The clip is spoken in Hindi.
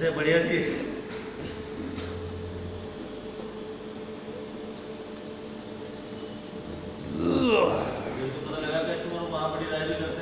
कैसे बढ़िया जी। मुझे तो पता लगा कि तुम वहाँ बड़ी राय भी कर